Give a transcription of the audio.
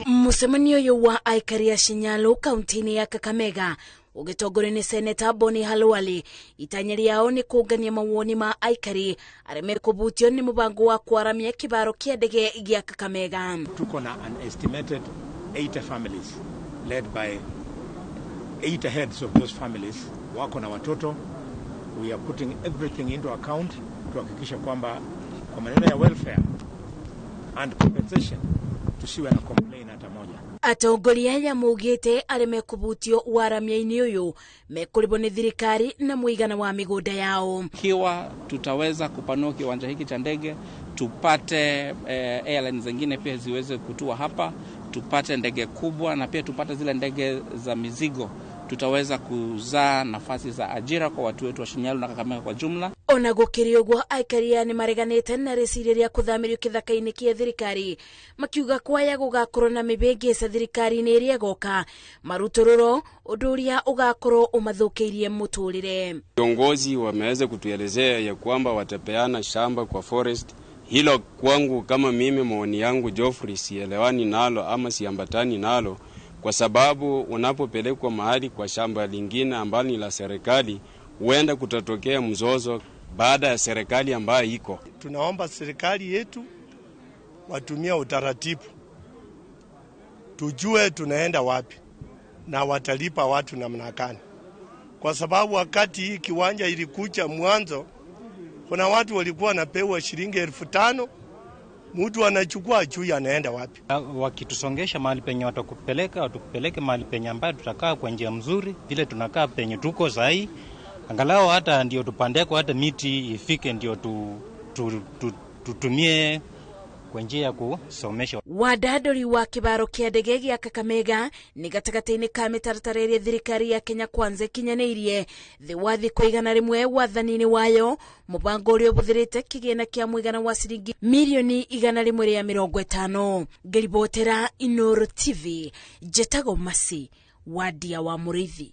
Musemanio yo wa Aikari ya Shinyalo kaunti ya Kakamega ugitongore ni Seneta Boni Halwale itanyeri yao ni kugania mawoni ma Aikari areme kubutio ni mubango wa waramia kĩharo kĩa ndege gĩa Kakamega. Tuko na an estimated 80 families led by 80 heads of those families wako na watoto. We are putting everything into account kuhakikisha kwamba kwa maneno ya welfare and compensation tusiwe na complain hata moja. Atongoria ya mugite areme kubutio waramia-inĩ uyu mekulibwo ni thirikari na muigana wa mĩgũnda yao. Kiwa tutaweza kupanua kiwanja hiki cha ndege, tupate airlines zingine pia ziweze kutua hapa, tupate ndege kubwa na pia tupate zile ndege za mizigo, tutaweza kuzaa nafasi za ajira kwa watu wetu wa Shinyalo na Kakamega kwa jumla. Ona gũkĩrĩ ũguo Aikari ni mareganĩte na rĩciria kuthamirio kĩthaka-inĩ kĩa thirikari makiuga kwaya gũgakorwo na mĩbĩngĩca thirikari-inĩ ĩrĩa ĩgoka marutororo ũndũ ũrĩa ũgakorwo ũmathũkĩirie mũtũrĩre. Viongozi wameweza kutuelezea ya kwamba watapeana shamba kwa forest. Hilo kwangu kama mimi maoni yangu Geoffrey sielewani nalo ama siambatani nalo, kwa sababu unapopelekwa mahali kwa shamba lingine ambalo ni la serikali huenda kutatokea mzozo baada ya serikali ambayo iko. Tunaomba serikali yetu watumia utaratibu, tujue tunaenda wapi na watalipa watu namna gani, kwa sababu wakati hii kiwanja ilikuja mwanzo kuna watu walikuwa wanapewa shilingi 5,000, mtu anachukua juu anaenda wapi. Wakitusongesha mahali penye watukupeleke mahali penye ambayo tutakaa kwa njia mzuri vile tunakaa penye tuko sahi. Angalau hata ndio tupandeko hata miti ifike ndio tutumie kwa njia ya kusomesha. Wadadori wa kĩharo kĩa ndege gĩa Kakamega ni gatagata-inĩ ka mĩtaratara ĩrĩa thirikari ya Kenya Kwanza kinyanĩirie thĩ wa thikũ 100 wathani-inĩ wayo, mũbango ũrĩa ũbũthĩrĩte kĩgĩna kĩa mũigana wa ciringi mirioni 150. Ngĩribotera Inoro TV, Njetago Masi, wadia wa Mũrĩithi.